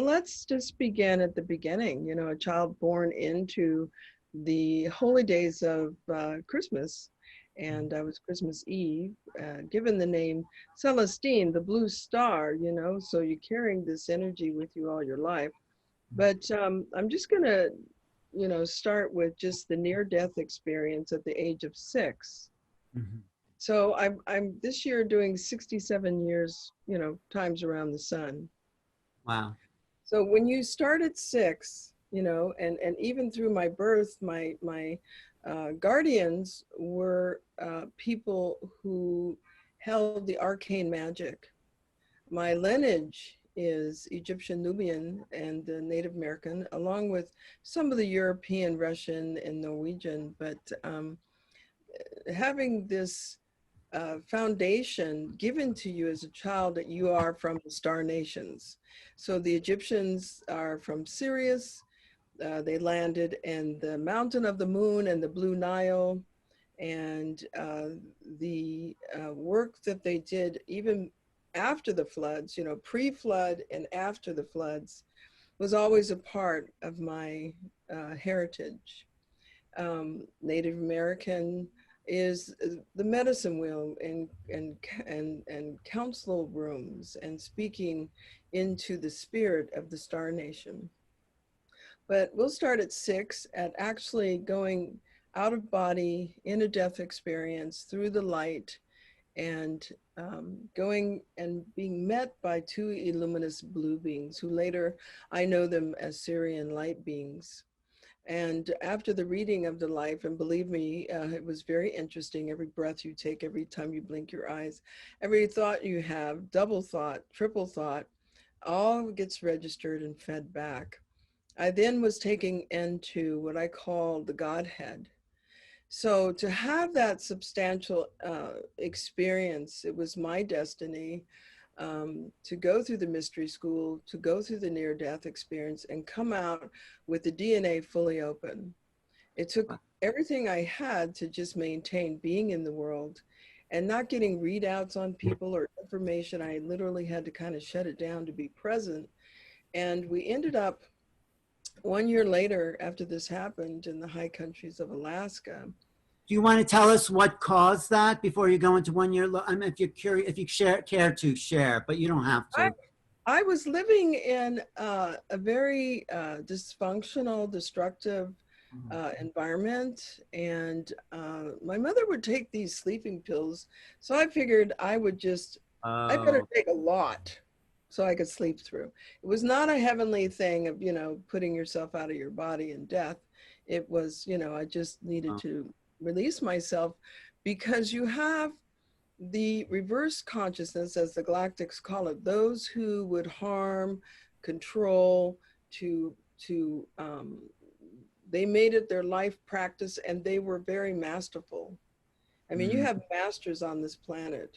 let's just begin at the beginning. You know, a child born into the holy days of Christmas, and I was Christmas Eve, given the name Celestine, the blue star, you know, so you're carrying this energy with you all your life. But I'm just going to, you know, start with just the near-death experience at the age of 6. Mhm. So I'm this year doing 67 years, you know, times around the sun. Wow. So when you start at 6, you know, and even through my birth, my guardians were people who held the arcane magic. My lineage is Egyptian, Nubian, and Native American, along with some of the European, Russian, and Norwegian. But having this foundation given to you as a child that you are from the star nations. So the Egyptians are from Sirius. They landed in the mountain of the moon and the Blue Nile. And the work that they did, even after the floods, you know, pre-flood and after the floods, was always a part of my heritage. Native American is the medicine wheel and council rooms and speaking into the spirit of the star nation. But we'll start at 6 at actually going out of body in a death experience through the light and going and being met by 2 illuminous blue beings who later I know them as Syrian light beings. And after the reading of the life, and believe me, it was very interesting. Every breath you take, every time you blink your eyes, every thought you have, double thought, triple thought, all gets registered and fed back. I then was taken into what I call the Godhead. So to have that substantial experience, it was my destiny to go through the mystery school, to go through the near-death experience and come out with the DNA fully open. It took everything I had to just maintain being in the world and not getting readouts on people or information. I literally had to kind of shut it down to be present. And we ended up 1 year later after this happened in the high countries of Alaska. Do you want to tell us what caused that before you go into 1 year? I mean, if you're curious, if you care to share, but you don't have I, to. I was living in a very dysfunctional, destructive environment, and my mother would take these sleeping pills. So I figured I better Oh, take a lot so I could sleep through. It was not a heavenly thing of, you know, putting yourself out of your body in death. It was, you know, I just needed oh. to release myself because you have the reverse consciousness, as the Galactics call it, those who would harm, control, to they made it their life practice, and they were very masterful. I mean, you Mm, have masters on this planet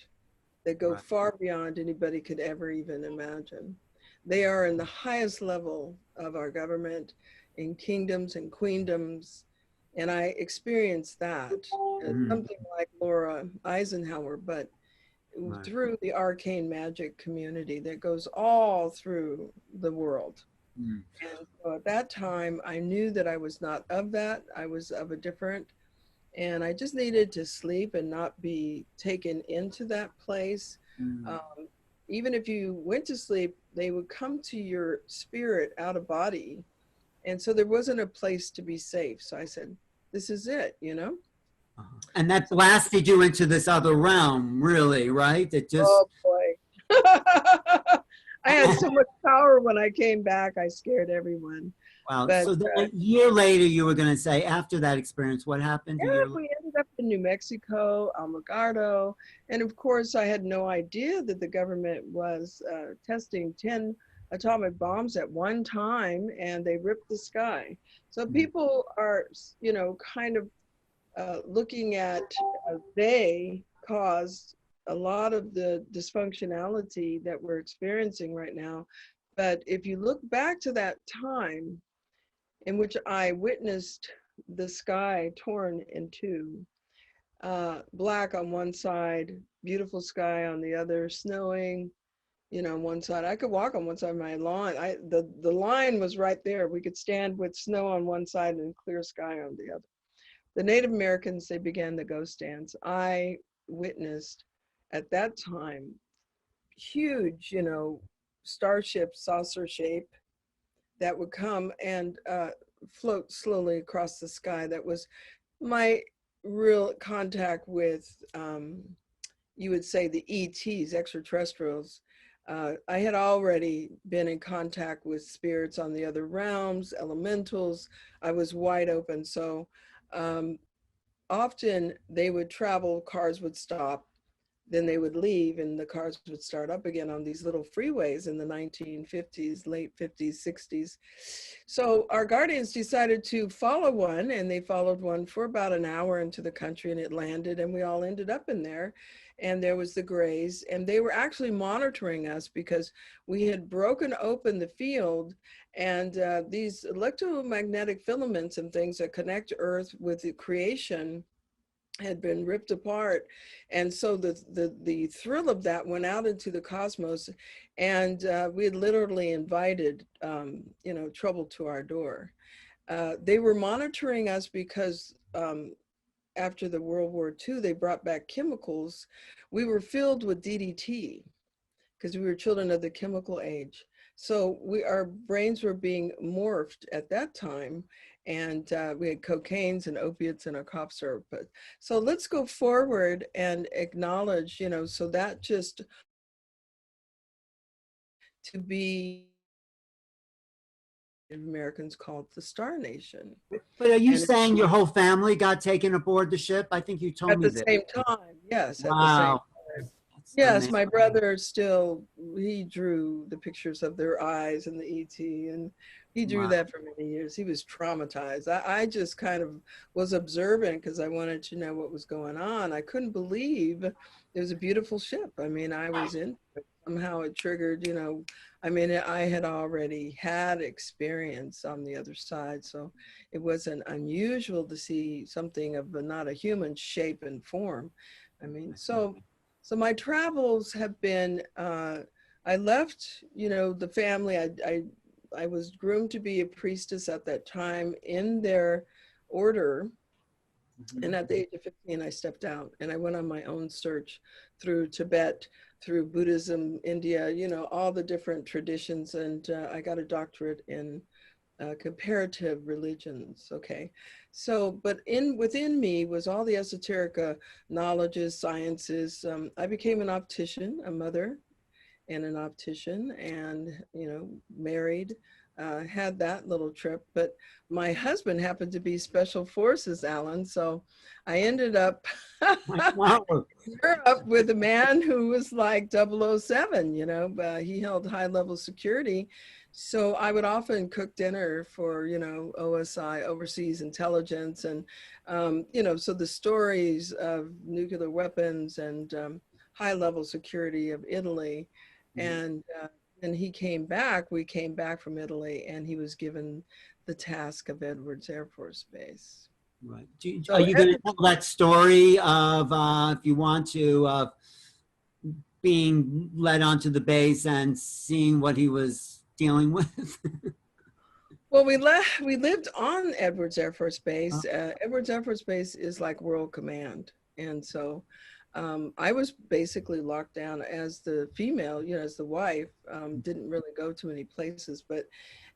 that go right. far beyond anybody could ever even imagine. They are in the highest level of our government, in kingdoms and queendoms, and I experienced that. Mm, Something like Laura Eisenhower, but right. through the arcane magic community that goes all through the world. Mm, And so at that time, I knew that I was not of that. I was of a different, and I just needed to sleep and not be taken into that place. mm. Um, Even if you went to sleep, they would come to your spirit out of body. And so there wasn't a place to be safe. So I said, this is it, you know? Uh-huh. And that blasted you into this other realm, really, right? It just, Oh boy. I had so much power when I came back. I scared everyone. wow. But So then a year later, you were going to say, after that experience, what happened a yeah, year later? we ended up in New Mexico, Almagardo. And of course, I had no idea that the government was testing 10 atomic bombs at one time, and they ripped the sky. So Mm, people are, you know, kind of looking at they caused a lot of the dysfunctionality that we're experiencing right now. But if you look back to that time in which I witnessed the sky torn in two, black on one side, beautiful sky on the other, snowing, you know, on one side. I could walk on one side of my lawn. The line was right there. We could stand with snow on one side and clear sky on the other. The Native Americans, they began the ghost dance. I witnessed at that time huge, you know, starship saucer shape that would come and float slowly across the sky. That was my real contact with, you would say, the ETs, extraterrestrials. I had already been in contact with spirits on the other realms, elementals. I was wide open. So um, often they would travel, cars would stop, then they would leave and the cars would start up again on these little freeways in the 1950s, late 50s, 60s. So our guardians decided to follow one, and they followed one for about an hour into the country, and it landed and we all ended up in there. And there was the Greys, and they were actually monitoring us because we had broken open the field, and these electromagnetic filaments and things that connect Earth with the creation had been ripped apart. And so the thrill of that went out into the cosmos, and we had literally invited, you know, trouble to our door. They were monitoring us because after the World War II, they brought back chemicals. We were filled with DDT because we were children of the chemical age. So our brains were being morphed at that time, and we had cocaines and opiates in our cough syrup. But so let's go forward and acknowledge, you know, so that just to be Americans called the Star Nation. But are you And saying your whole family got taken aboard the ship? I think you told at me the that. same time, yes, at the same Wow. time. That's Yes, amazing. my brother still, he drew the pictures of their eyes and the ET, and he drew Wow. that for many years. He was traumatized. I just kind of was observant because I wanted to know what was going on. I couldn't believe it was a beautiful ship. I mean, I was in it. Somehow it triggered, you know, I mean, I had already had experience on the other side, so it wasn't unusual to see something of not a human shape and form. I mean, so my travels have been, I left, you know, the family. I was groomed to be a priestess at that time in their order. And Mhm. at the age of 15, I stepped out and I went on my own search through Tibet, through Buddhism, India, you know, all the different traditions. And I got a doctorate in comparative religions. Okay, so but within me was all the esoteric knowledges, sciences. I became an optician, a mother and an optician, and you know, married. Had that little trip, but my husband happened to be special forces, Alan. So I ended up Wow. Europe with a man who was like 007, you know, he held high level security. So I would often cook dinner for, you know, OSI, overseas intelligence. And, you know, so the stories of nuclear weapons and high level security of Italy. Mhm. And then he came back, we came back from Italy, and he was given the task of Edwards Air Force Base. Right. Are So you going to tell that story of, if you want to, being led onto the base and seeing what he was dealing with? well, we lived on Edwards Air Force Base. Edwards Air Force Base is like World Command. And so I was basically locked down as the female, you know, as the wife, didn't really go to many places. But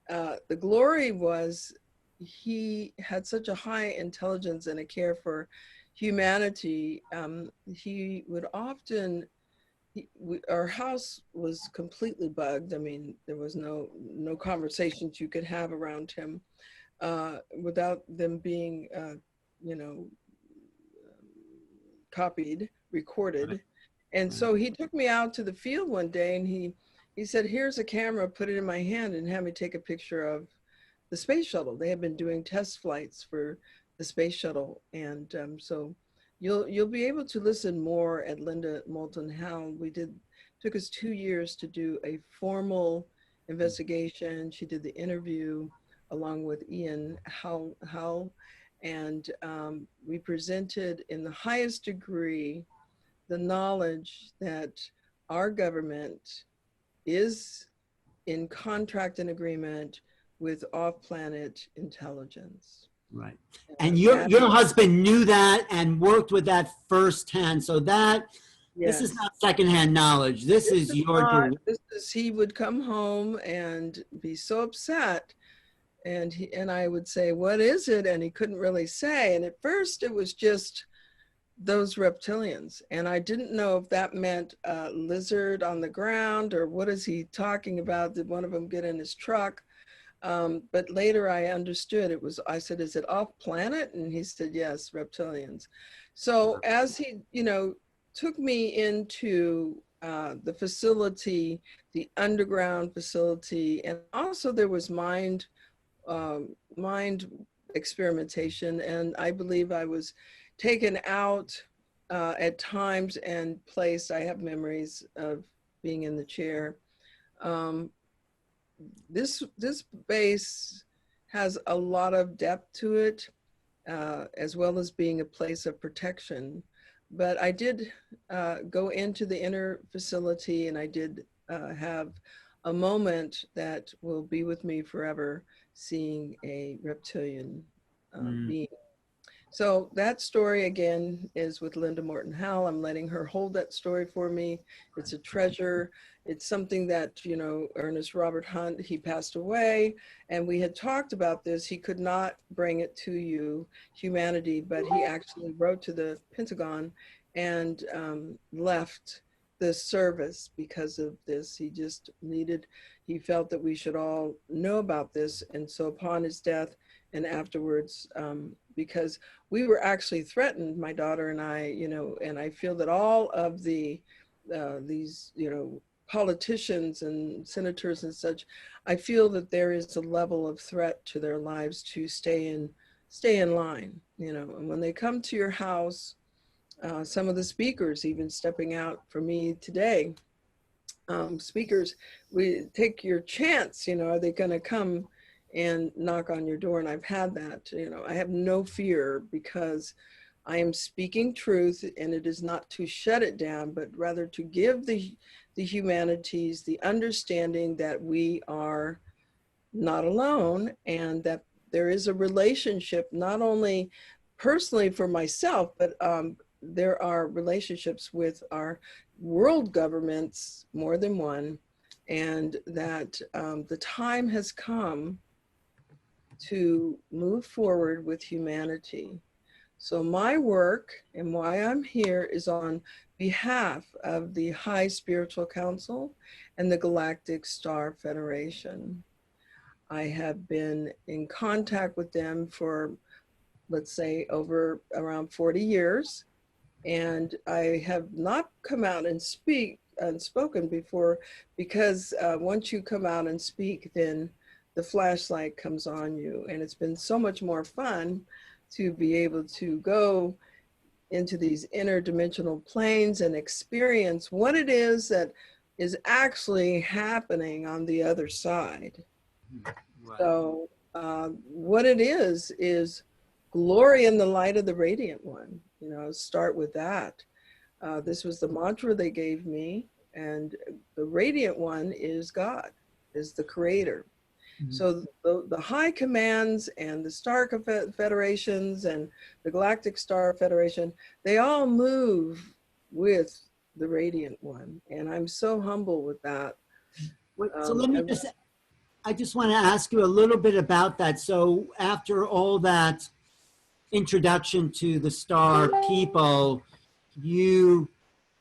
the glory was he had such a high intelligence and a care for humanity. He would often our house was completely bugged. I mean, there was no conversations you could have around him without them being, you know, copied, Right. recorded. And Right. so he took me out to the field one day, and he said, "Here's a camera. Put it in my hand and have me take a picture of the space shuttle." They had been doing test flights for the space shuttle, and so you'll be able to listen more at Linda Moulton Howe. Took us 2 years to do a formal investigation. She did the interview along with Ian Howe, and we presented in the highest degree the knowledge that our government is in contract and agreement with off-planet intelligence. Right. And That, your husband knew that and worked with that firsthand. So that this is yes. not secondhand knowledge. This is your This is, he would come home and be so upset, and I would say, what is it? And he couldn't really say. And at first it was just those reptilians. And I didn't know if that meant a lizard on the ground or what is he talking about? Did one of them get in his truck? But later I understood it was, I said, is it off planet? And he said, yes, reptilians. So as he, took me into the facility, the underground facility, and also there was mind experimentation. And I believe I was taken out at times and placed. I have memories of being in the chair. This base has a lot of depth to it, as well as being a place of protection. But I did go into the inner facility, and I did have a moment that will be with me forever, seeing a reptilian being. So that story again is with Linda Morton Howell. I'm letting her hold that story for me. It's a treasure. It's something that, Ernest Robert Hunt, he passed away, and we had talked about this. He could not bring it to you, humanity, but he actually wrote to the Pentagon and left the service because of this. He just he felt that we should all know about this. And so upon his death and afterwards, because we were actually threatened, my daughter and I, and I feel that all of these, politicians and senators and such, I feel that there is a level of threat to their lives to stay in line, and when they come to your house, some of the speakers even stepping out for me today, speakers, we take your chance, are they going to come and knock on your door? And I've had that, I have no fear because I am speaking truth, and it is not to shut it down, but rather to give the humanities the understanding that we are not alone, and that there is a relationship, not only personally for myself, but there are relationships with our world governments, more than one, and that the time has come to move forward with humanity. So my work and why I'm here is on behalf of the High Spiritual Council and the Galactic Star Federation. I have been in contact with them for, let's say, over around 40 years. And I have not come out and spoken before, because once you come out and speak, then the flashlight comes on you. And it's been so much more fun to be able to go into these interdimensional planes and experience what it is that is actually happening on the other side. Right. So what it is glory in the light of the radiant one. Start with that. This was the mantra they gave me, and the radiant one is God, is the creator. Mm-hmm. So the high commands and the star federations and the Galactic Star Federation, they all move with the radiant one. And I'm so humble with that. So let me I just want to ask you a little bit about that. So after all that introduction to the star people, you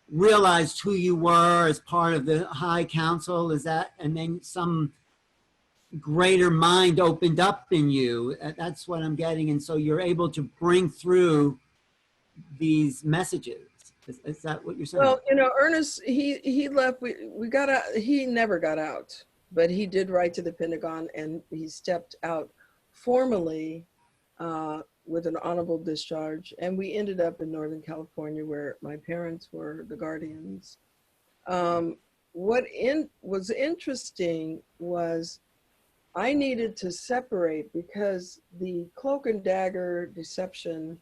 realized who you were as part of the High Council, is that, and then some greater mind opened up in you. That's what I'm getting. And so you're able to bring through these messages. Is that what you're saying? Well, Ernest, he left, we got out, he never got out, but he did write to the Pentagon, and he stepped out formally with an honorable discharge. And we ended up in Northern California, where my parents were the guardians. What was interesting was I needed to separate, because the cloak and dagger deception,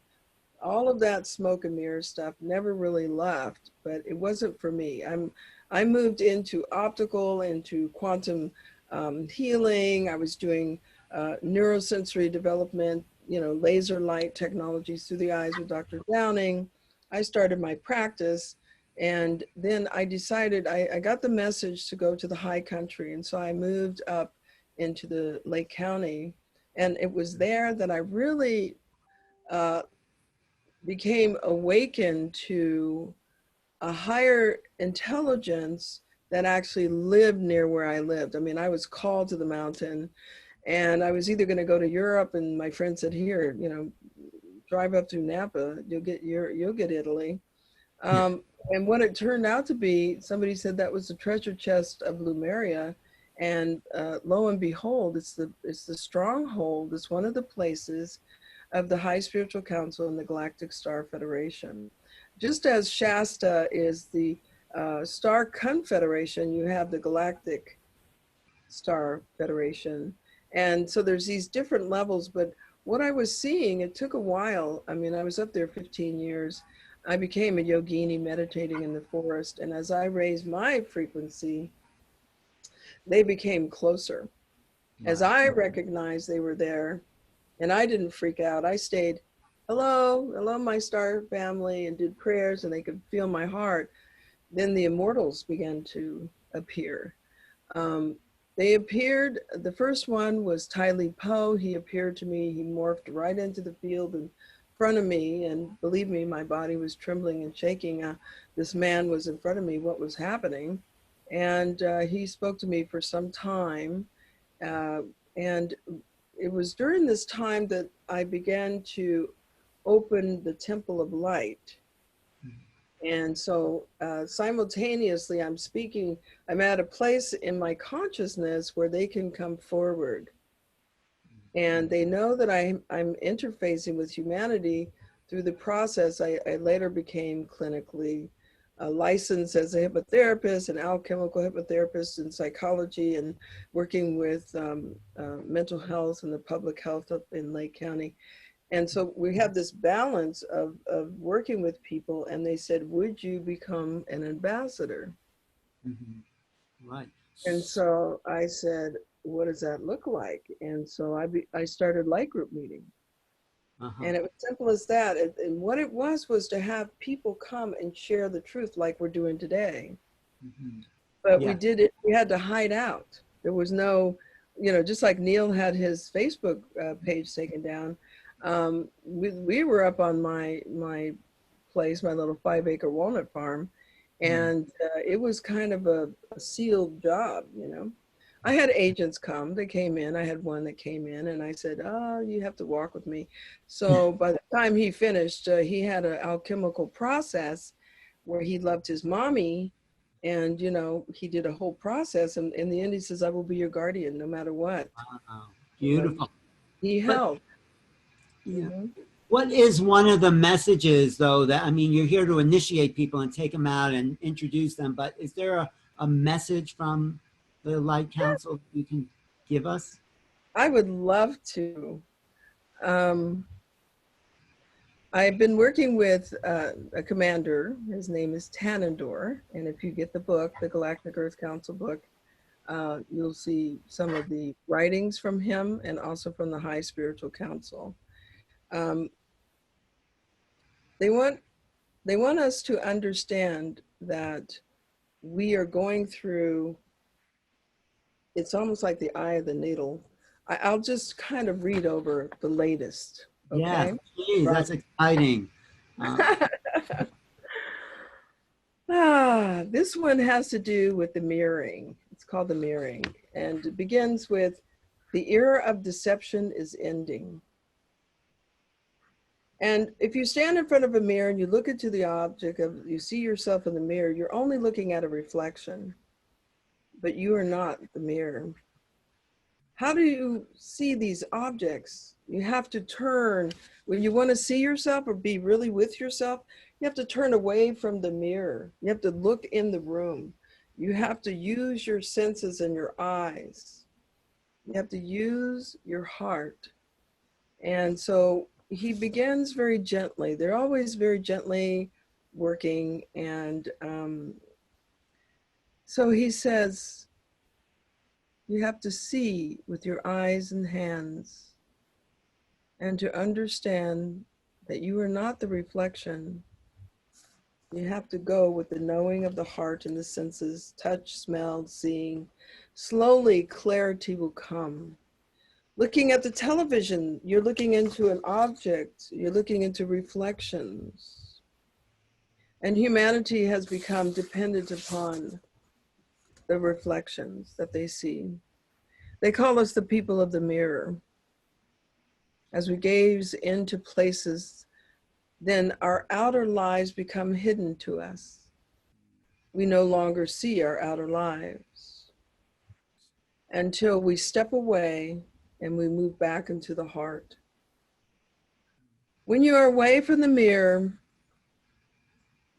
all of that smoke and mirror stuff never really left, but it wasn't for me. I moved into optical, into quantum healing. I was doing neurosensory development, you know, laser light technologies through the eyes with Dr. Downing. I started my practice, and then I decided I got the message to go to the high country, and so I moved up into the Lake County, and it was there that I really uh, became awakened to a higher intelligence that actually lived near where I lived. I mean, I was called to the mountain, and I was either going to go to Europe, and my friend said, "Here, you know, drive up through Napa, you'll get Italy." And what it turned out to be, somebody said that was the treasure chest of Lumeria, and lo and behold, it's the stronghold. It's one of the places of the High Spiritual Council and the Galactic Star Federation. Just as Shasta is the Star Confederation, you have the Galactic Star Federation. And so there's these different levels, but what I was seeing, it took a while. I mean, I was up there 15 years. I became a yogini meditating in the forest. And as I raised my frequency, they became closer. As I recognized they were there, and I didn't freak out. I stayed, hello, hello, my star family, and did prayers, and they could feel my heart. Then the immortals began to appear. They appeared, the first one was Tylee Poe. He appeared to me, he morphed right into the field in front of me, and believe me, my body was trembling and shaking. This man was in front of me, what was happening? And he spoke to me for some time. And it was during this time that I began to open the Temple of Light. And so simultaneously, I'm at a place in my consciousness where they can come forward. And they know that I'm interfacing with humanity through the process. I later became clinically licensed as a hypnotherapist, an alchemical hypnotherapist in psychology, and working with mental health and the public health up in Lake County. And so we have this balance of working with people, and they said, would you become an ambassador? Right. And so I said, what does that look like? And so I started light group meeting. And it was simple as that. And what it was to have people come and share the truth like we're doing today. But we did it, we had to hide out. There was no, you know, just like Neil had his Facebook page taken down. We were up on my place, my little 5-acre walnut farm. And it was kind of a sealed job, you know. I had agents come, they came in. I had one that came in, and I said, oh, you have to walk with me. So by the time he finished, he had an alchemical process where he loved his mommy. And, you know, he did a whole process. And in the end, he says, I will be your guardian no matter what. Wow. Beautiful. He helped. What is one of the messages, though, that, I mean, you're here to initiate people and take them out and introduce them, but is there a message from the Light Council you can give us? I would love to. I've been working with a commander. His name is Tanandor. And if you get the book, the Galactic Earth Council book, you'll see some of the writings from him and also from the High Spiritual Council. They want us to understand that we are going through, it's almost like the eye of the needle. I'll just kind of read over the latest. Okay? Yeah, please, that's exciting. This one has to do with the mirroring. It's called the mirroring. And it begins with, the era of deception is ending. And if you stand in front of a mirror and you look into the object of, you see yourself in the mirror, you're only looking at a reflection, but you are not the mirror. How do you see these objects? You have to turn, when you want to see yourself or be really with yourself, you have to turn away from the mirror. You have to look in the room. You have to use your senses and your eyes. You have to use your heart. And so he begins very gently. They're always very gently working. And So he says, you have to see with your eyes and hands, and to understand that you are not the reflection. You have to go with the knowing of the heart and the senses, touch, smell, seeing. Slowly, clarity will come. Looking at the television, you're looking into an object, you're looking into reflections. And humanity has become dependent upon the reflections that they see. They call us the people of the mirror. As we gaze into places, then our outer lives become hidden to us. We no longer see our outer lives until we step away and we move back into the heart. When you are away from the mirror,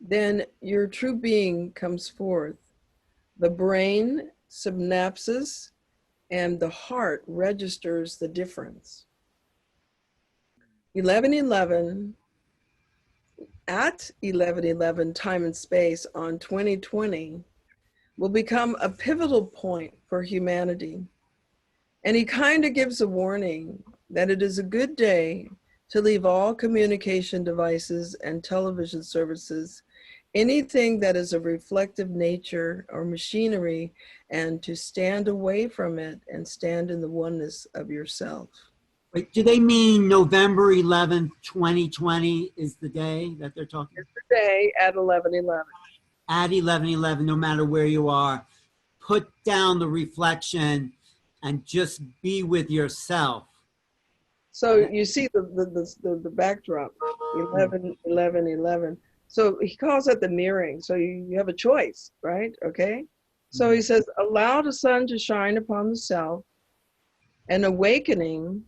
then your true being comes forth. The brain synapses and the heart registers the difference. 1111, at 1111 time and space on 2020 will become a pivotal point for humanity. And he kind of gives a warning that it is a good day to leave all communication devices and television services, anything that is of reflective nature or machinery, and to stand away from it and stand in the oneness of yourself. Wait, do they mean November 11th, 2020 is the day that they're talking? It's the day at 1111. At 1111, no matter where you are, put down the reflection and just be with yourself. So you see the backdrop, 1111. So he calls it the mirroring. So you have a choice, right? Okay. So he says, allow the sun to shine upon the self, and awakening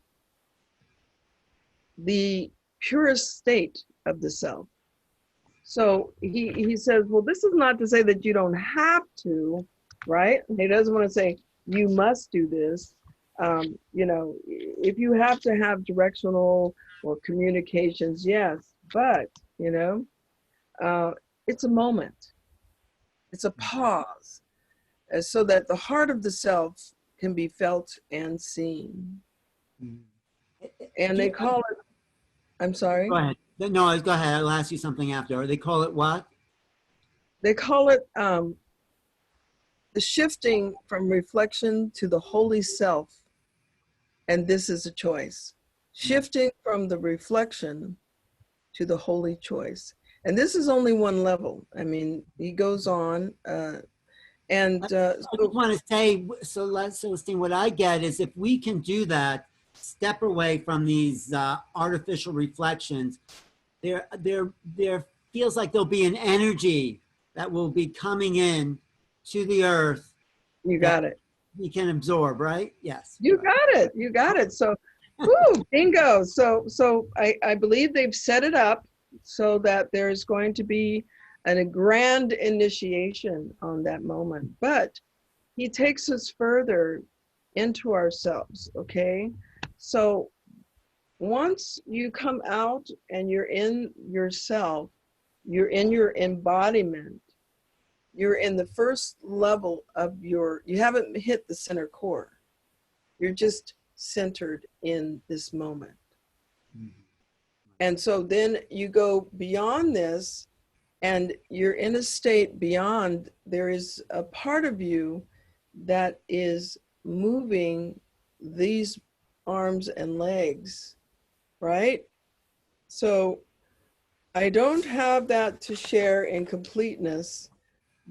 the purest state of the self. So he says, well, this is not to say that you don't have to, right? He doesn't want to say you must do this. You know, if you have to have directional or communications, yes, but, you know, it's a moment. It's a pause so that the heart of the self can be felt and seen. And they call it, I'm sorry? Go ahead. No, go ahead. I'll ask you something after. They call it what? They call it the shifting from reflection to the holy self. And this is a choice. Shifting from the reflection to the holy choice. And this is only one level. I mean, he goes on. I just want to say, so Celestine, what I get is if we can do that, step away from these artificial reflections, there feels like there'll be an energy that will be coming in to the earth. You got it. We can absorb, right? Yes. You got it. You got it. So, woo, bingo. So I believe they've set it up so that there's going to be a grand initiation on that moment. But he takes us further into ourselves, okay? So once you come out and you're in yourself, you're in your embodiment, you're in the first level of you haven't hit the center core. You're just centered in this moment. Mm-hmm. And so then you go beyond this and you're in a state beyond. There is a part of you that is moving these arms and legs, right? So I don't have that to share in completeness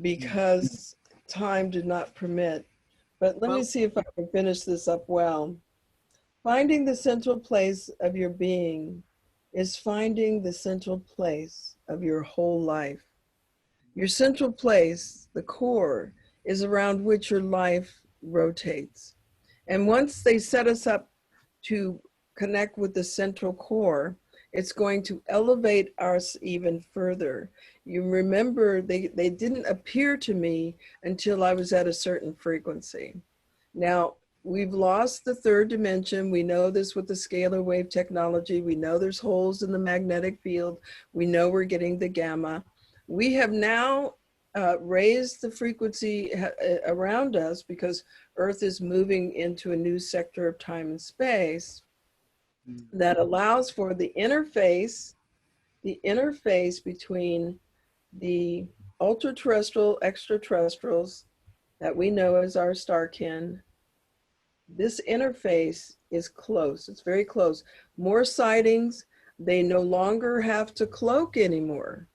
because time did not permit. But let me see if I can finish this up well. Finding the central place of your being is finding the central place of your whole life. Your central place, the core, is around which your life rotates. And once they set us up to connect with the central core, it's going to elevate us even further. You remember, they didn't appear to me until I was at a certain frequency. Now, we've lost the third dimension. We know this with the scalar wave technology. We know there's holes in the magnetic field. We know we're getting the gamma. We have now raise the frequency around us, because Earth is moving into a new sector of time and space that allows for the interface between the ultra-terrestrial extraterrestrials that we know as our star kin. This interface is close. It's very close. More sightings. They no longer have to cloak anymore.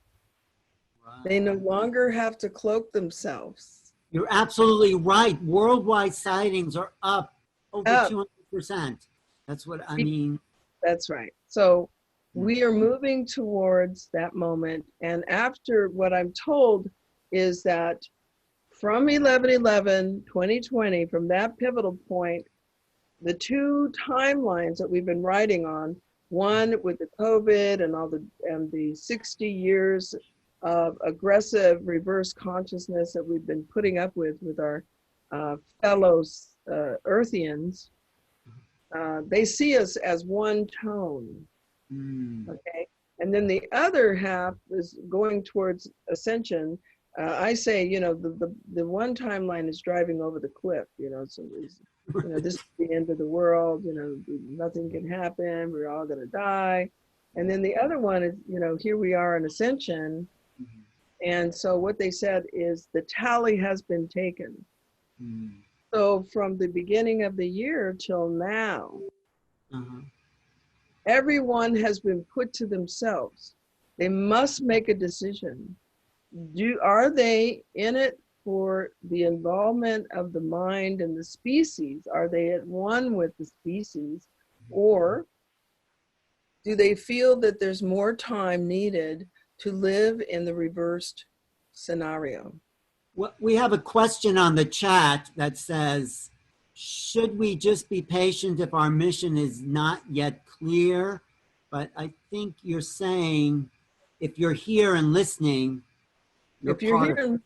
Wow. They no longer have to cloak themselves. You're absolutely right. Worldwide sightings are up over 200%. That's what I mean. That's right. So we are moving towards that moment. And after, what I'm told is that from 11/11/2020, from that pivotal point, the two timelines that we've been writing on, one with the COVID and the 60 years of aggressive reverse consciousness that we've been putting up with our fellow Earthians, they see us as one tone, okay? And then the other half is going towards ascension. I say, you know, the one timeline is driving over the cliff, you know, so you know, this is the end of the world, you know, nothing can happen, we're all gonna die. And then the other one is, you know, here we are in ascension. And so what they said is the tally has been taken. So from the beginning of the year till now, everyone has been put to themselves. They must make a decision. Are they in it for the involvement of the mind and the species? Are they at one with the species? Or do they feel that there's more time needed to live in the reversed scenario? Well, we have a question on the chat that says, should we just be patient if our mission is not yet clear? But I think you're saying, if you're here and listening, if you're here,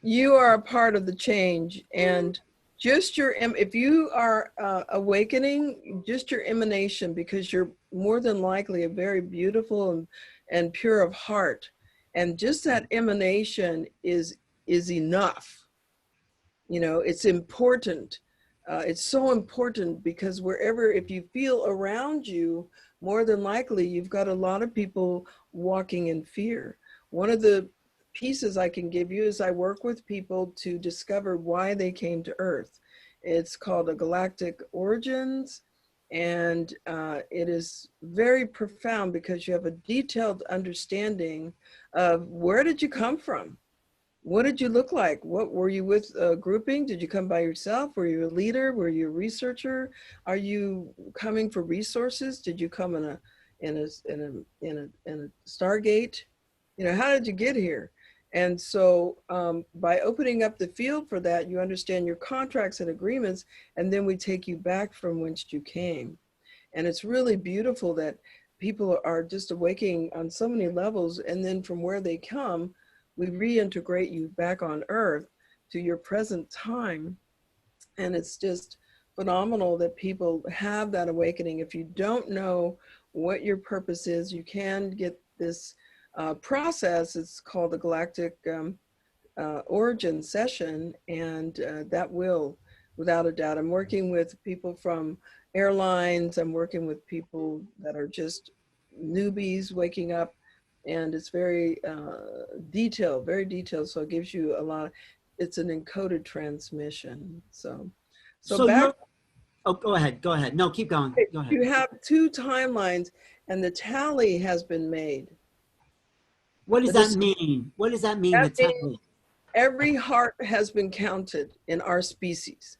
you are a part of the change. And just if you are awakening, just your emanation, because you're more than likely a very beautiful and pure of heart. And just that emanation is enough. You know, it's important. It's so important, because if you feel around you, more than likely you've got a lot of people walking in fear. One of the pieces I can give you is I work with people to discover why they came to Earth. It's called a Galactic Origins, and it is very profound, because you have a detailed understanding of where did you come from? What did you look like? What were you with a grouping? Did you come by yourself? Were you a leader? Were you a researcher? Are you coming for resources? Did you come in a Stargate? You know, how did you get here? And so by opening up the field for that, you understand your contracts and agreements, and then we take you back from whence you came. And it's really beautiful that people are just awakening on so many levels, and then from where they come, we reintegrate you back on Earth to your present time. And it's just phenomenal that people have that awakening. If you don't know what your purpose is, you can get this process. It's called the Galactic Origin Session, and that will, without a doubt, I'm working with people from airlines, I'm working with people that are just newbies waking up, and it's very detailed, so it gives you a lot. It's an encoded transmission. So back. Oh, go ahead. No, keep going. Go ahead. You have two timelines, and the tally has been made. What does that mean? What does that mean? That means every heart has been counted in our species.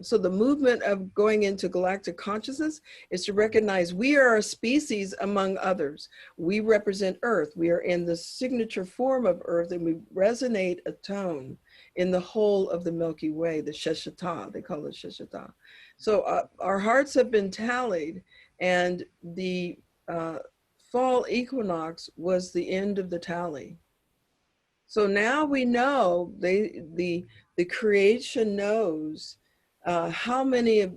So the movement of going into galactic consciousness is to recognize we are a species among others. We represent Earth. We are in the signature form of Earth, and we resonate a tone in the whole of the Milky Way, the Shasta, they call it Shasta. So our hearts have been tallied, and the fall equinox was the end of the tally. So now we know, the creation knows how many of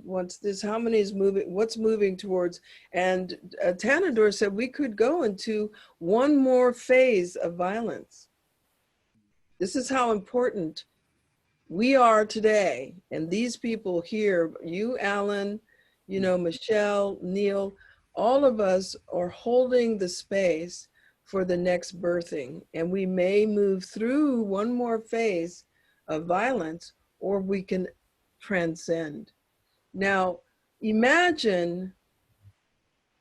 how many is moving, what's moving towards. And Tanador said we could go into one more phase of violence. This is how important we are today. And these people here, you, Alan, you know, Michelle, Neil, all of us are holding the space for the next birthing. And we may move through one more phase of violence, or we can transcend. Now, imagine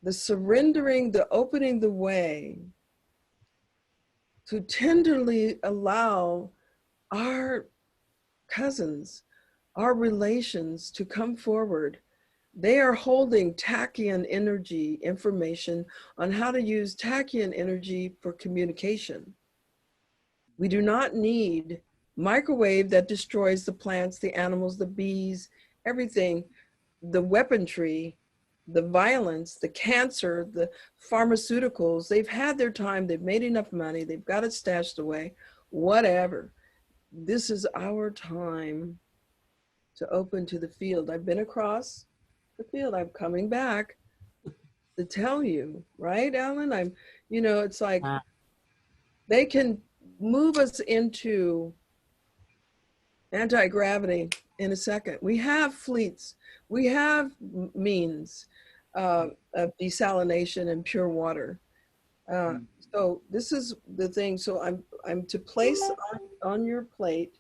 the surrendering, the opening the way to tenderly allow our cousins, our relations to come forward. They are holding tachyon energy information on how to use tachyon energy for communication. We do not need microwave that destroys the plants, the animals, the bees, everything, the weaponry, the violence, the cancer, the pharmaceuticals. They've had their time, they've made enough money, they've got it stashed away, whatever. This is our time to open to the field. I've been across the field. I'm coming back to tell you, right, Alan? You know, it's like they can move us into anti-gravity in a second. We have fleets. We have means of desalination and pure water. So this is the thing. So I'm to place on your plate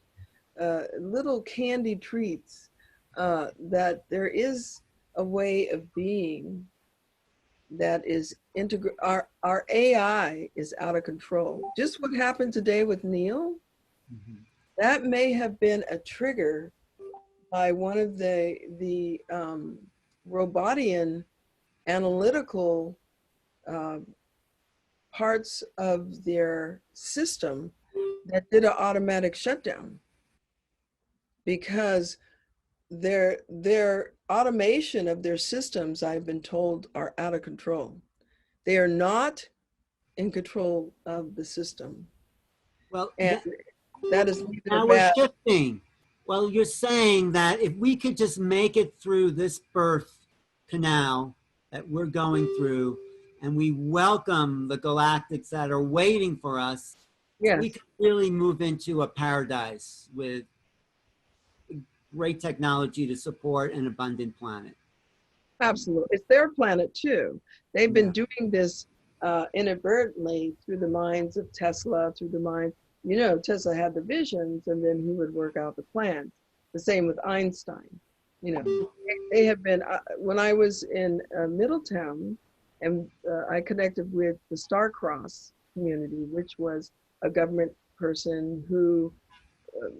little candy treats that there is a way of being that is our AI is out of control. Just what happened today with Neil, that may have been a trigger by one of the Robotian analytical parts of their system that did an automatic shutdown, because their automation of their systems, I've been told, are out of control. They are not in control of the system. Well, and that is now we're shifting. Well, you're saying that if we could just make it through this birth canal that we're going through, and we welcome the galactics that are waiting for us, yes, we could really move into a paradise with great technology to support an abundant planet. Absolutely. It's their planet too. They've been doing this inadvertently through the minds of Tesla, through the mind, you know, Tesla had the visions and then he would work out the plans. The same with Einstein. You know, they have been, when I was in Middletown, and I connected with the Star Cross community, which was a government person who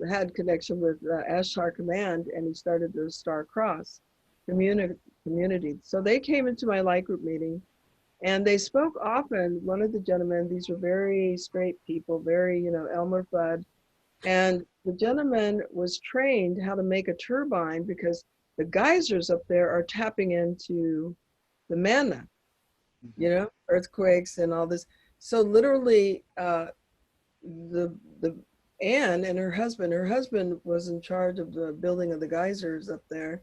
had connection with Ashtar Command, and he started the Star Cross community. So they came into my light group meeting, and they spoke often. One of the gentlemen, these were very straight people, very, you know, Elmer Fudd, and the gentleman was trained how to make a turbine because the geysers up there are tapping into the mana, you know, earthquakes and all this. So literally, the Anne and her husband was in charge of the building of the geysers up there,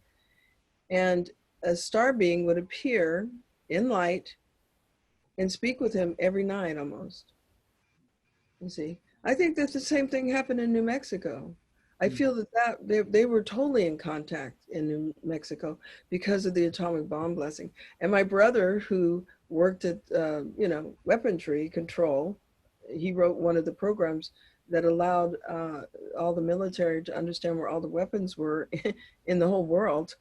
and a star being would appear in light and speak with him every night almost. You see, I think that the same thing happened in New Mexico. I feel that they were totally in contact in New Mexico because of the atomic bomb blessing. And my brother, who worked at you know, weaponry control, he wrote one of the programs that allowed all the military to understand where all the weapons were in the whole world.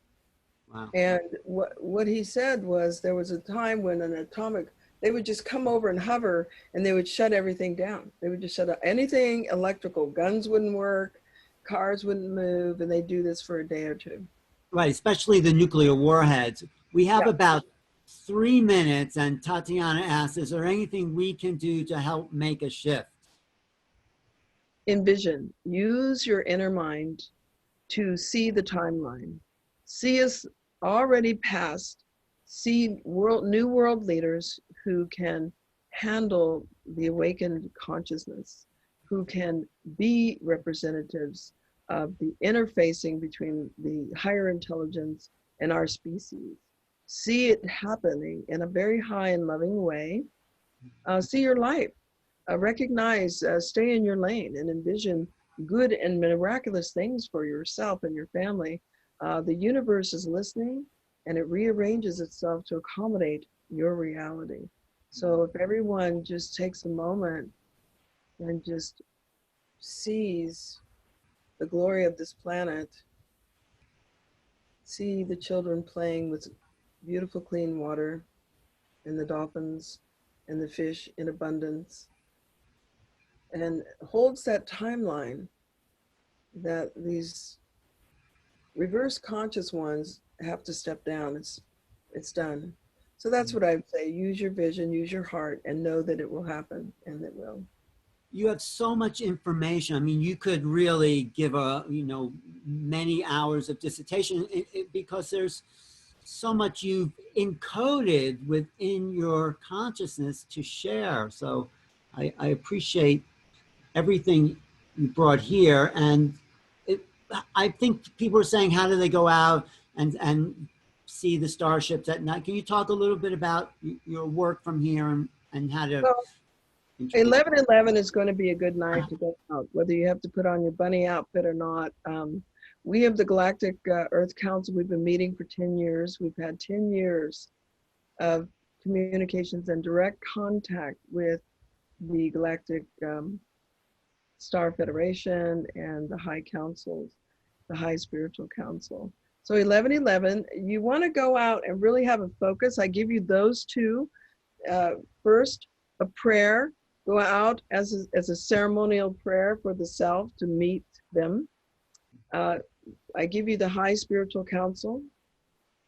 Wow. And what he said was there was a time when an atomic, they would just come over and hover and they would shut everything down. They would just shut up anything electrical. Guns wouldn't work, cars wouldn't move, and they do this for a day or two. Right, especially the nuclear warheads. We have about 3 minutes, and Tatiana asks, is there anything we can do to help make a shift? Envision, use your inner mind to see the timeline. See us already past, see new world leaders who can handle the awakened consciousness, who can be representatives of the interfacing between the higher intelligence and our species. See it happening in a very high and loving way. See your life. recognize, stay in your lane and envision good and miraculous things for yourself and your family. The universe is listening, and it rearranges itself to accommodate your reality. So if everyone just takes a moment and just sees the glory of this planet, see the children playing with beautiful clean water, and the dolphins and the fish in abundance, and holds that timeline that these reverse conscious ones have to step down. It's done. So that's what I'd say. Use your vision, use your heart, and know that it will happen, and it will. You have so much information. I mean, you could really give many hours of dissertation because there's so much you've encoded within your consciousness to share. So I appreciate everything you brought here. And I think people are saying, how do they go out and see the starships at night? Can you talk a little bit about your work from here and how to... Well, 11/11 is going to be a good night to go out, whether you have to put on your bunny outfit or not. We have the Galactic Earth Council. We've been meeting for 10 years. We've had 10 years of communications and direct contact with the Galactic Star Federation and the High Councils, the High Spiritual Council. So 11/11, you want to go out and really have a focus. I give you those two. First, a prayer. Go out as a ceremonial prayer for the self to meet them. I give you the High Spiritual Council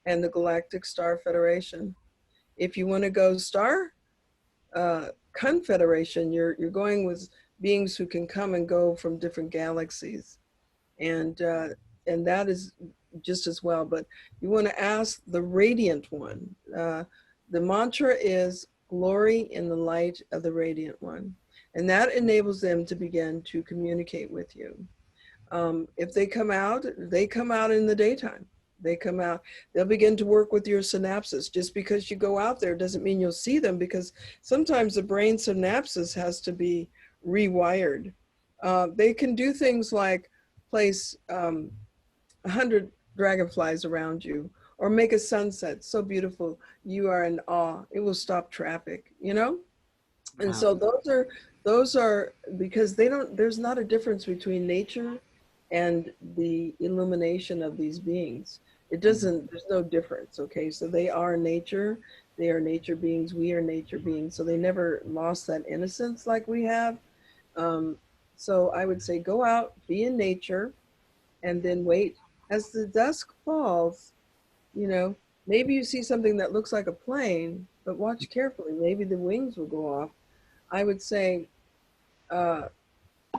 and the Galactic Star Federation. If you want to go Star Confederation, you're going with beings who can come and go from different galaxies, and that is just as well. But you want to ask the Radiant One. The mantra is glory in the light of the Radiant One, and that enables them to begin to communicate with you. If they come out in the daytime. They come out, they'll begin to work with your synapses. Just because you go out there doesn't mean you'll see them, because sometimes the brain synapses has to be rewired. They can do things like place 100 dragonflies around you, or make a sunset so beautiful you are in awe. It will stop traffic, you know? And Wow. so those are because there's not a difference between nature and the illumination of these beings. There's no difference, okay? So they are nature beings, we are nature beings. So they never lost that innocence like we have. So I would say go out, be in nature, and then wait. As the dusk falls, maybe you see something that looks like a plane, but watch carefully. Maybe the wings will go off. I would say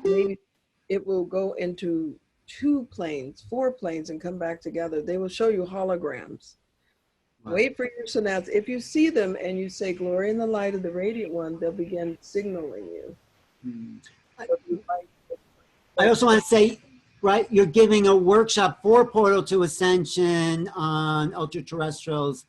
maybe it will go into 2 planes, 4 planes, and come back together. They will show you holograms. Wow. Wait for your synapses. If you see them and you say, glory in the light of the Radiant One, they'll begin signaling you. I also want to say, right, you're giving a workshop for Portal to Ascension on ultra-terrestrials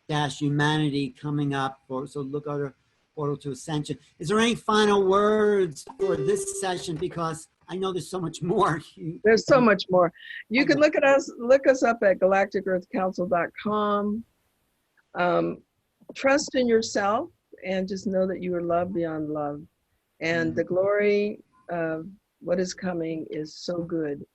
humanity coming up. So look out for Portal to Ascension. Is there any final words for this session? Because I know there's so much more. There's so much more. You can look us up at galacticearthcouncil.com. Trust in yourself and just know that you are loved beyond love. And the glory of what is coming is so good.